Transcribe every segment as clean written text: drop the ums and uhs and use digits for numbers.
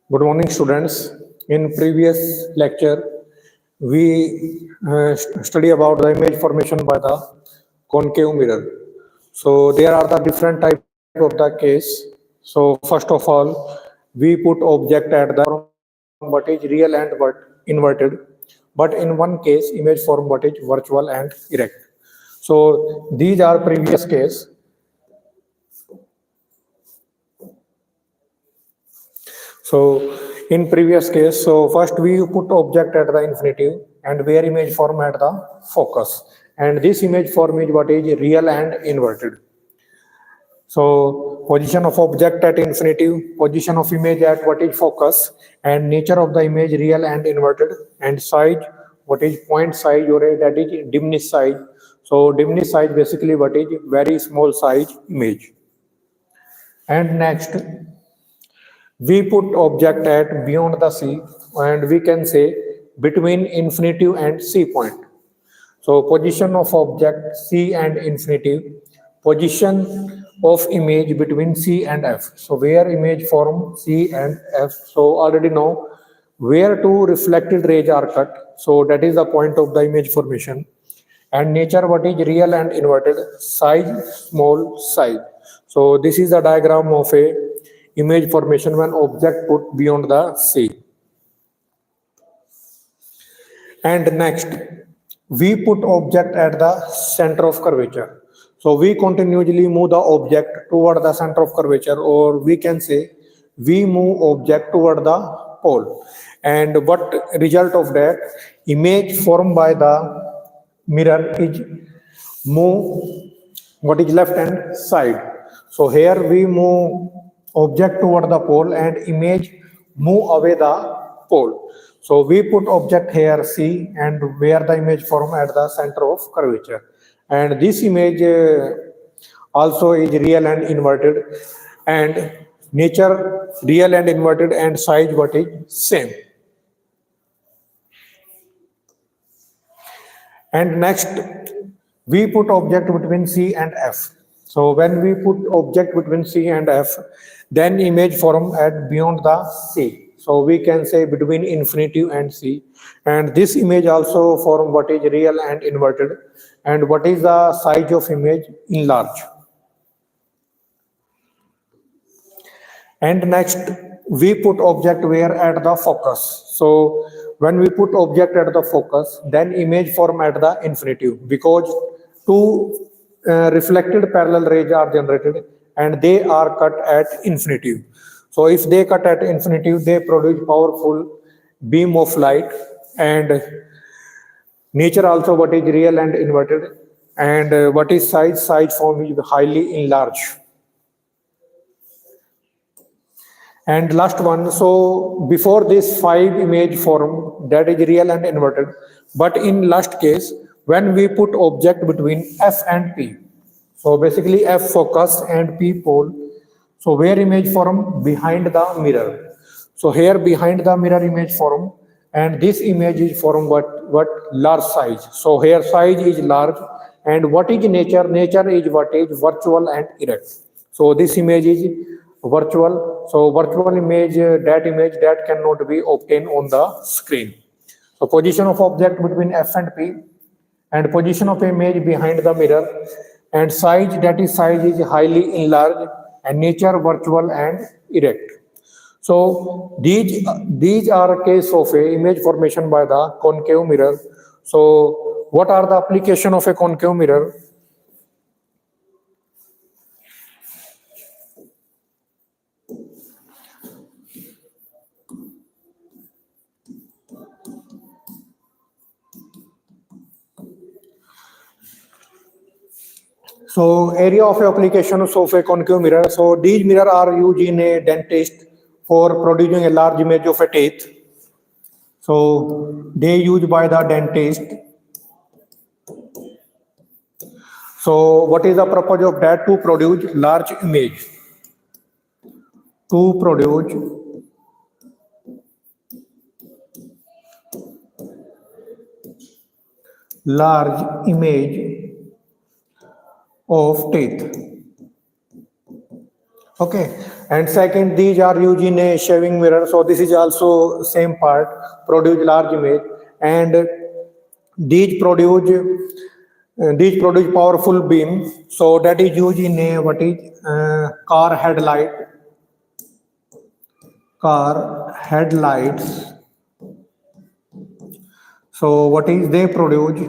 Good morning, students. In previous lecture, we study about the image formation by the concave mirror. So there are the different type of the case. So first of all, we put object at the what is real and what inverted. But in one case, image form what is virtual and erect. So these are previous case. So in previous case, so first we put object at the infinitive and where image form at the focus. And this image form is what is real and inverted. So position of object at infinitive, position of image at what is focus, and nature of the image real and inverted, and size, what is point size or that is diminished size. So diminished size basically what is very small size image. And next we put object at beyond the C and we can say between infinitive and C point. So position of object C and infinitive, position of image between C and F. So where image form C and F. So already know where two reflected rays are cut. So that is the point of the image formation. And nature what is real and inverted, size small size. So this is the diagram of a image formation when object put beyond the C. And next, we put object at the center of curvature. So we continuously move the object toward the center of curvature, or we can say we move object toward the pole. And what result of that? Image formed by the mirror is move what is left hand side. So here we move object toward the pole and image move away the pole. So we put object here C and where the image form at the center of curvature. And this image also is real and inverted, and nature real and inverted, and size what is same. And next, we put object between C and F. So when we put object between C and F, then image form at beyond the C. So we can say between infinitive and C. And this image also form what is real and inverted. And what is the size of image enlarged. And next, we put object where at the focus. So when we put object at the focus, then image form at the infinitive, because two reflected parallel rays are generated and they are cut at infinitive. So if they cut at infinitive, they produce powerful beam of light, and nature also what is real and inverted, and what is size form is highly enlarged. And last one, so before this 5 image form that is real and inverted, but in last case, when we put object between F and P, so basically F focus and P pole, so where image form behind the mirror. So here behind the mirror image form, and this image is form what large size. So here size is large, and what is nature? Nature is what is virtual and erect. So this image is virtual. So virtual image, that image that cannot be obtained on the screen. So position of object between F and P, and position of image behind the mirror, and size, that is size is highly enlarged, and nature virtual and erect. So these are a case of a image formation by the concave mirror. So what are the application of a concave mirror? So area of application of a concave mirror. So these mirror are used in a dentist for producing a large image of a teeth. So they used by the dentist. So what is the purpose of that? To produce large image. To produce large image of teeth. Okay, And second, these are used in a shaving mirror. So this is also same part, produce large image, and these produce these produce powerful beam. So that is used in a what is car headlight, car headlights. So what is they produce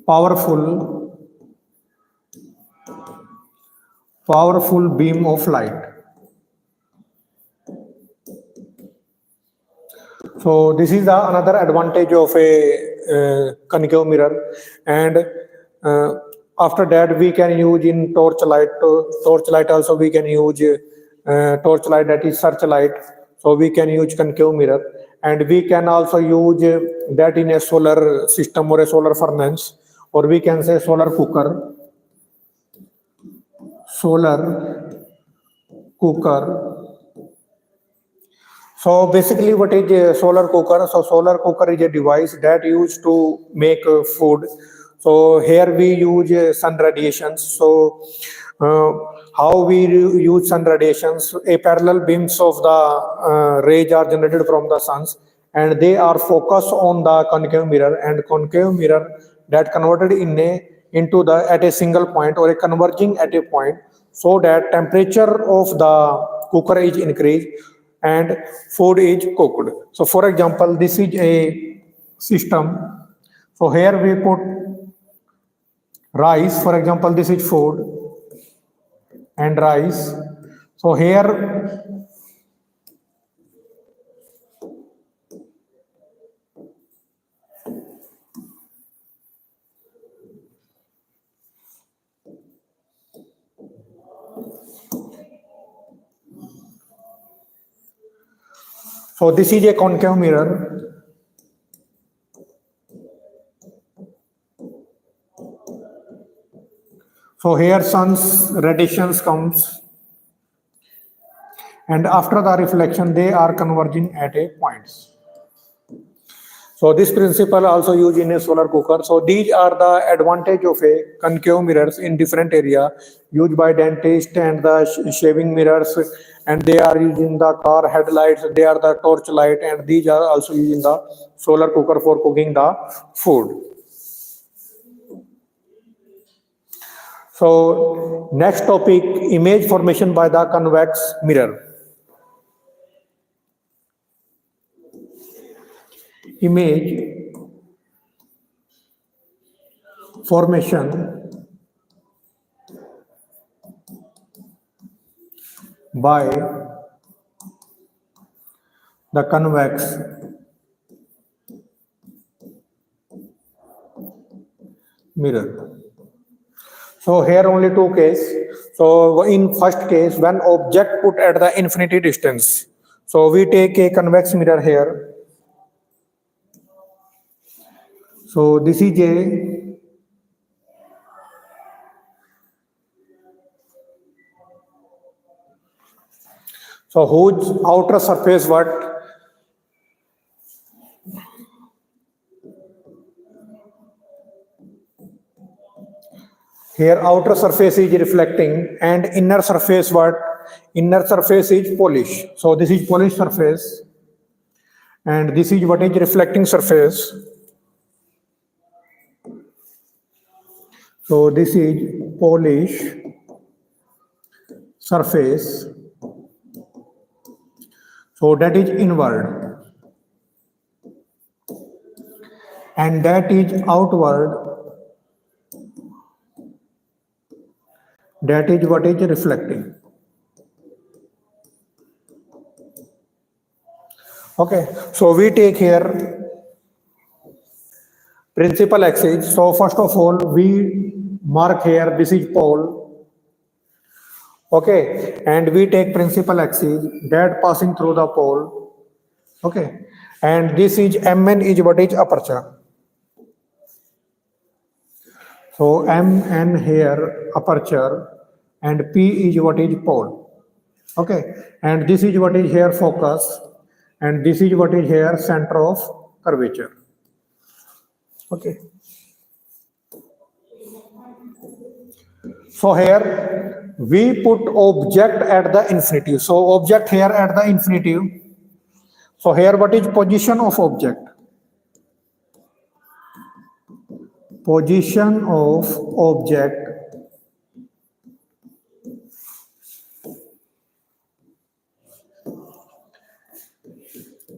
powerful powerful beam of light. So this is another advantage of a concave mirror, and after that we can use in torchlight. Torchlight also we can use torchlight, that is searchlight. So we can use concave mirror, and we can also use that in a solar system or a solar furnace, or we can say solar cooker. Solar cooker. So basically, what is a solar cooker? So solar cooker is a device that used to make food. So here we use sun radiations. So uh, how we use sun radiations? A parallel beams of the rays are generated from the suns, and they are focused on the concave mirror, and concave mirror that converted into the at a single point or a converging at a point, so that temperature of the cooker is increased and food is cooked. So for example, this is a system. So here we put rice. For example, this is food and rice. So here, so this is a concave mirror. So here sun's radiations comes, and after the reflection they are converging at a points. So this principle also used in a solar cooker. So these are the advantage of a concave mirrors in different area used by dentist and the shaving mirrors, and they are using the car headlights, they are the torch light, and these are also using the solar cooker for cooking the food. So next topic, image formation by the convex mirror. Image formation by the convex mirror. So here only two cases. So in first case, when object put at the infinity distance, so we take a convex mirror here. So this is a whose outer surface what? Here outer surface is reflecting, and inner surface what? Inner surface is polished. So this is polished surface, and this is what is reflecting surface. So this is polished surface. So that is inward, and that is outward. That is what is reflecting. Okay, so we take here principal axis. So first of all, we mark here, this is pole. Okay, and we take principal axis that passing through the pole. Okay, and this is Mn is what is aperture. So Mn here aperture, and P is what is pole. Okay, and this is what is here focus, and this is what is here center of curvature. Okay. So here we put object at the infinitive. So object here at the infinitive. So here what is position of object? Position of object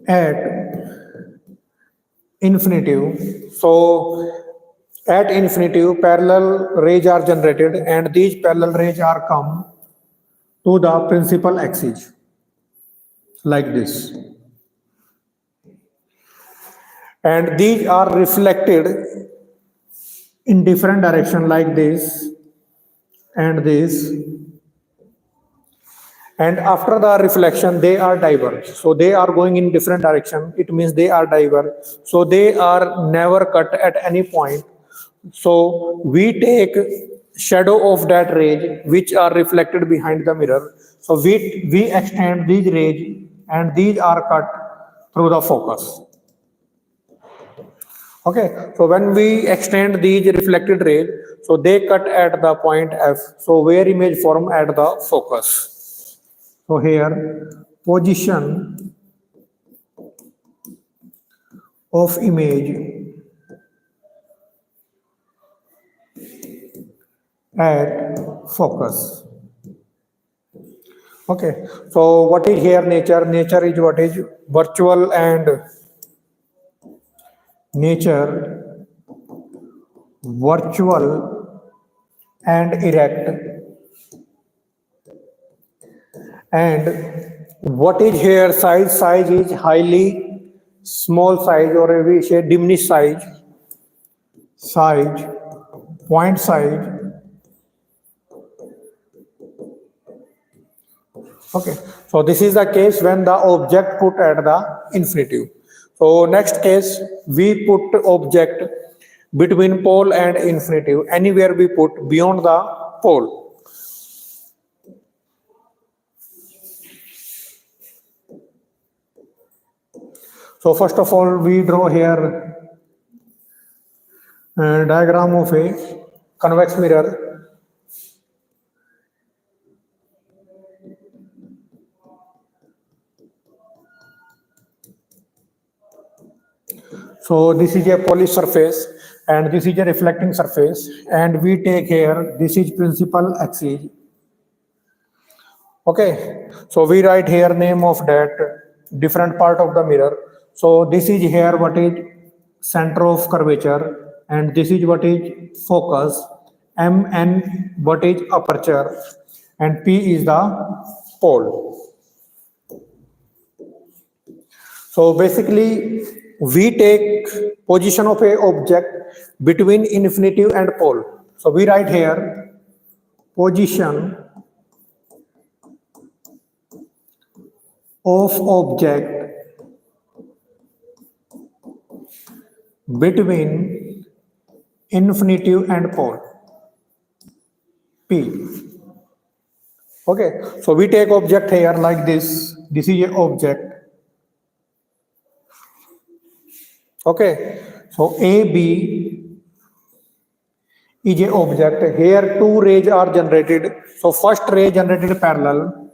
at infinitive. So at infinitive parallel rays are generated and these parallel rays are come to the principal axis like this. And these are reflected in different direction like this and this, and after the reflection they are diverged, so they are going in different direction, it means they are diverged, so they are never cut at any point. So we take shadow of that ray which are reflected behind the mirror, so we extend these rays and these are cut through the focus. Okay, so when we extend these reflected rays, so they cut at the point F, so where image form at the focus. So here position of image at focus. Okay, so what is here nature? Nature is what is virtual and nature virtual and erect, and what is here size? Size is highly small size, or we say diminished size, point size. Okay, so this is the case when the object put at the infinitive. So next case, we put object between pole and infinitive, anywhere we put beyond the pole. So first of all, we draw here a diagram of a convex mirror. So this is a polished surface and this is a reflecting surface, and we take here, this is principal axis. Okay, so we write here name of that different part of the mirror. So this is here what is center of curvature, and this is what is focus, MN what is aperture, and P is the pole. So basically we take position of a object between infinitive and pole. So we write here position of object between infinitive and pole, P. Okay, so we take object here like this. This is a object. Okay, so AB is a object. Here two rays are generated. So first ray generated parallel.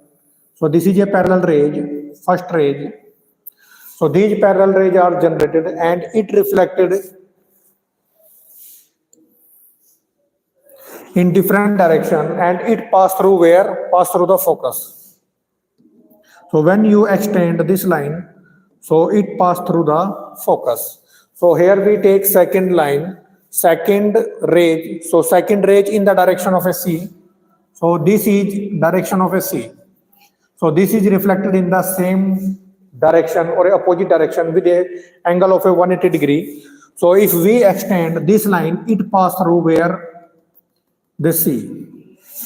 So this is a parallel ray, first ray. So these parallel rays are generated and it reflected in different direction, and it passed through where? Passed through the focus. So when you extend this line, so it passed through the focus. So here we take second line, second ray. So second ray in the direction of a C. So this is direction of a C. So this is reflected in the same direction or opposite direction with a angle of a 180 degree. So if we extend this line, it passes through where? The C.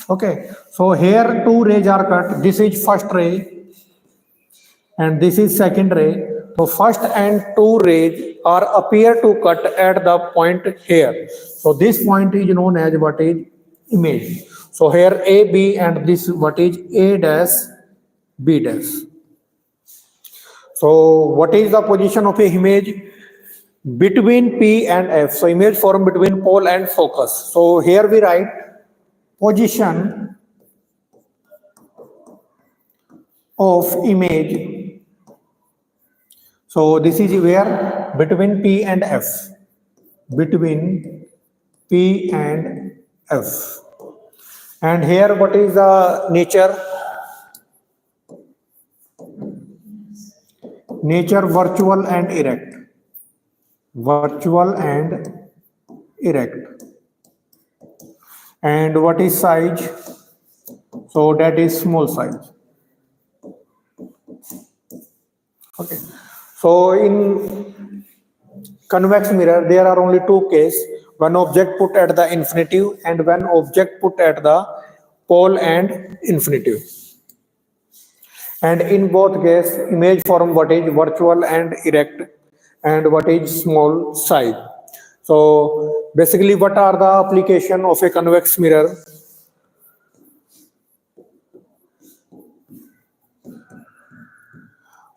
Okay. So here two rays are cut. This is first ray and this is second ray. So first and two rays are appear to cut at the point here. So this point is known as what is image. So here A, B, and this what is A dash, B dash. So what is the position of a image between P and F? So image form between pole and focus. So here we write position of image. So this is where between P and F, between P and F. And here what is the nature? Nature virtual and erect. Virtual and erect. And what is size? So that is small size. Okay. So in convex mirror, there are only two cases: one object put at the infinitive and one object put at the pole and infinitive. And in both cases, image form what is virtual and erect and what is small size. So basically, what are the application of a convex mirror?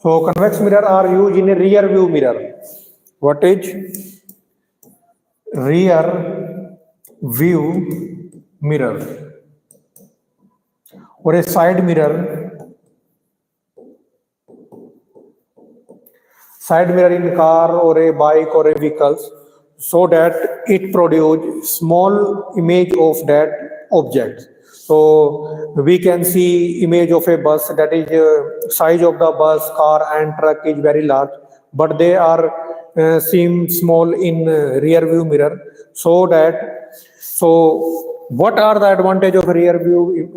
So convex mirror are used in a rear view mirror. What is rear view mirror or a side mirror? Side mirror in car or a bike or a vehicles, so that it produce small image of that object. So we can see image of a bus, that is size of the bus, car and truck is very large, but they are seem small in rear view mirror. So what are the advantage of rear view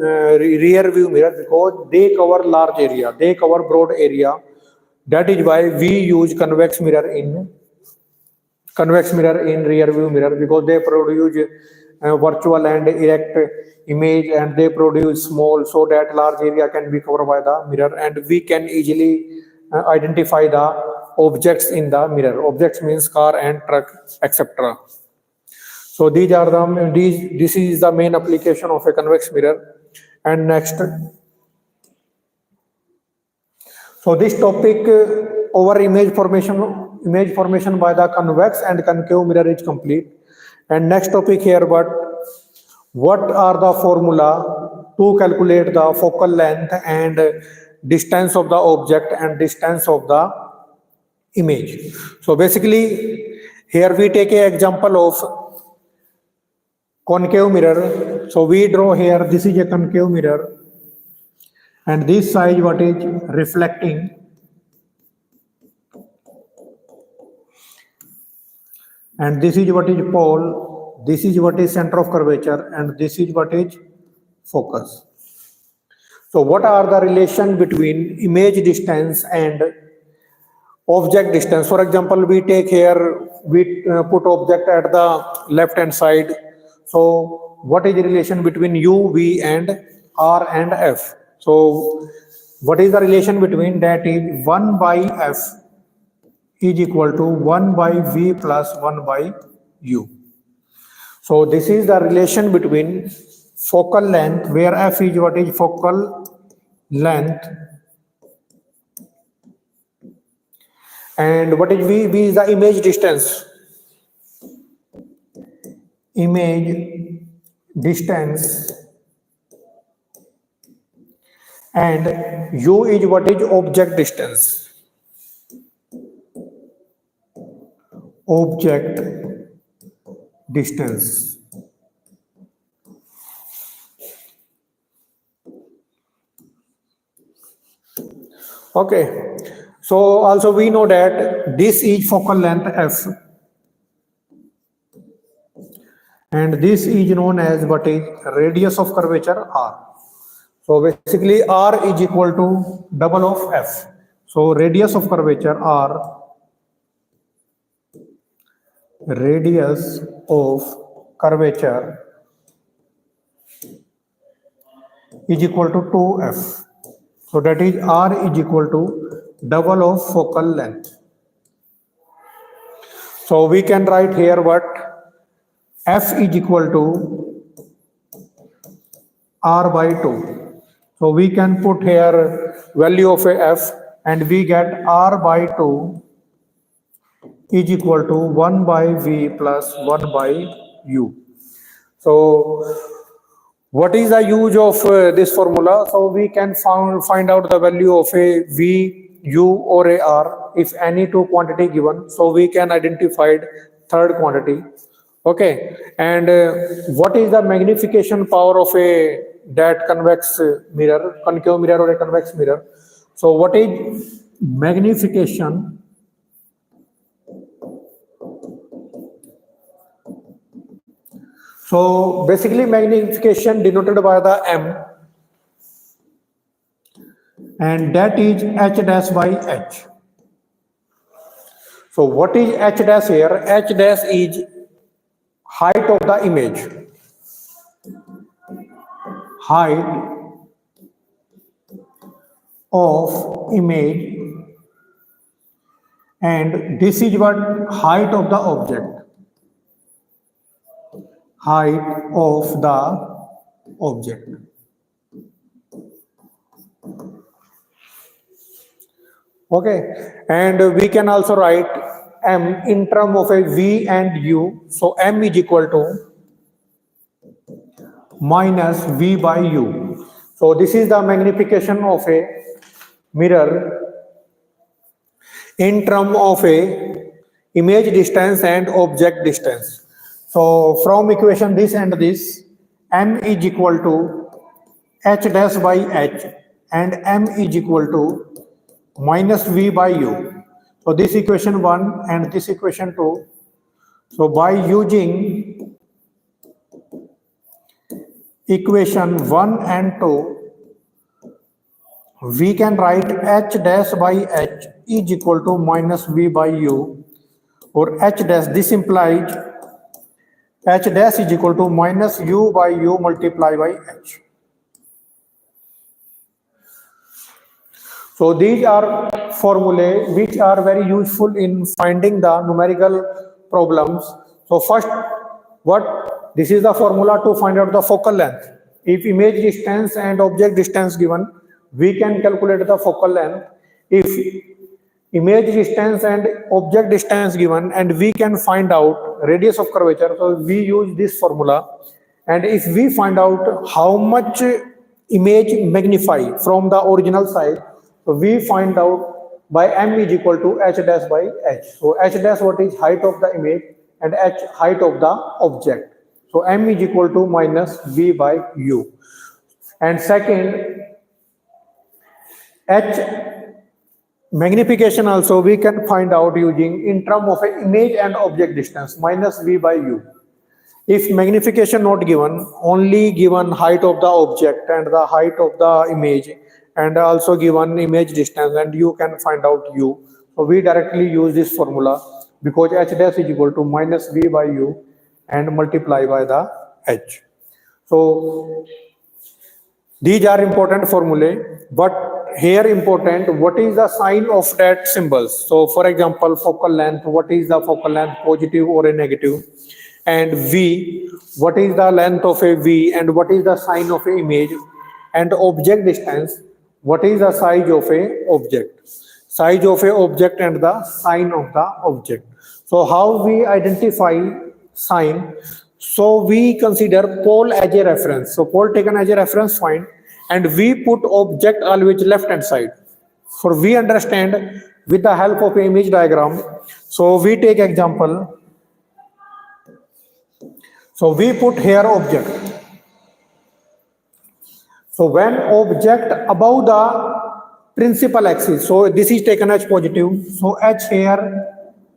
mirror? Because they cover large area, they cover broad area. That is why we use convex mirror in rear view mirror, because they produce virtual and erect image and they produce small, so that large area can be covered by the mirror and we can easily identify the objects in the mirror. Objects means car and truck, etc. So this is the main application of a convex mirror. And next, so this topic over image formation by the convex and concave mirror is complete. And next topic here, what are the formula to calculate the focal length and distance of the object and distance of the image. So basically here we take an example of concave mirror. So we draw here, this is a concave mirror. And this side what is reflecting, and this is what is pole, this is what is center of curvature, and this is what is focus. So what are the relation between image distance and object distance? For example, we take here, we put object at the left hand side. So what is the relation between U, V and R and F? So what is the relation between that? Is 1 by F is equal to 1 by V plus 1 by U. So this is the relation between focal length, where F is what is focal length, and what is V? V is the image distance. Image distance. And U is what is object distance. Object distance. Okay. So also we know that this is focal length F. And this is known as what is radius of curvature R. So basically R is equal to double of F. So radius of curvature R, radius of curvature is equal to 2F. So that is R is equal to double of focal length. So we can write here what F is equal to R by 2. So we can put here value of a F and we get R by 2 is equal to 1 by V plus 1 by U. So What is the use of this formula? So we can find out the value of a v, u or a r if any two quantity given. So we can identify third quantity. Okay, and what is the magnification power of a that convex mirror, concave mirror or a convex mirror? So what is magnification? So basically magnification denoted by the m, and that is h dash by h. So what is h dash here? H dash is height of the image. Height of image, and this is what height of the object. Height of the object. Okay, and we can also write m in term of a v and u. So m is equal to minus v by u. So this is the magnification of a mirror in term of a image distance and object distance. So from equation this and this, m is equal to h dash by h, and m is equal to minus v by u. So this equation 1 and this equation 2. So by using equation 1 and 2, we can write h dash by h is equal to minus v by u, or h dash, this implies h dash is equal to minus u by u multiplied by h. So these are formulae which are very useful in finding the numerical problems. So first, this is the formula to find out the focal length. If image distance and object distance given, we can calculate the focal length. If image distance and object distance given, and we can find out radius of curvature, so we use this formula. And if we find out how much image magnify from the original side, so we find out by m is equal to h dash by h. So h dash, what is height of the image, and h height of the object. So m is equal to minus v by u. And second, h magnification also we can find out using in term of an image and object distance, minus v by u. If magnification not given, only given height of the object and the height of the image, and also given image distance, and you can find out u. So we directly use this formula because h dash is equal to minus v by u and multiply by the h. So these are important formulae, but here important, what is the sign of that symbols? So for example, focal length, what is the focal length, positive or a negative? And v, what is the length of a v, and what is the sign of a image? And object distance, what is the size of a object? Size of a object and the sign of the object. So how we identify sign? So we consider pole as a reference. So pole taken as a reference, fine, and we put object always left hand side. For we understand with the help of an image diagram. So we take example. So we put here object. So when object above the principal axis, so this is taken as positive, so h here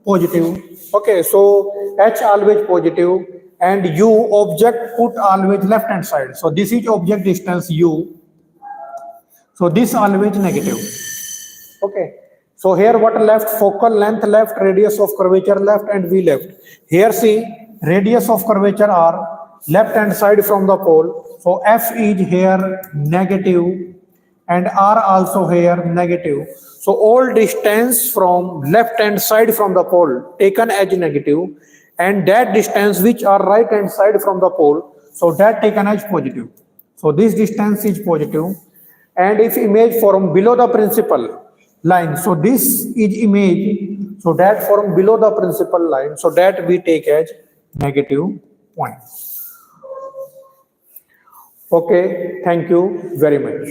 positive. Okay, so h always positive, and u object put always left hand side. So this is object distance u, so this always negative. Okay, so here what left? Focal length left, radius of curvature left, and v left. Here see, radius of curvature are left hand side from the pole, so f is here negative and r also here negative. So all distance from left hand side from the pole taken as negative, and that distance which are right hand side from the pole, so that taken as positive. So this distance is positive. And if image form below the principal line, so this is image, so that form below the principal line, so that we take as negative point. Okay, thank you very much.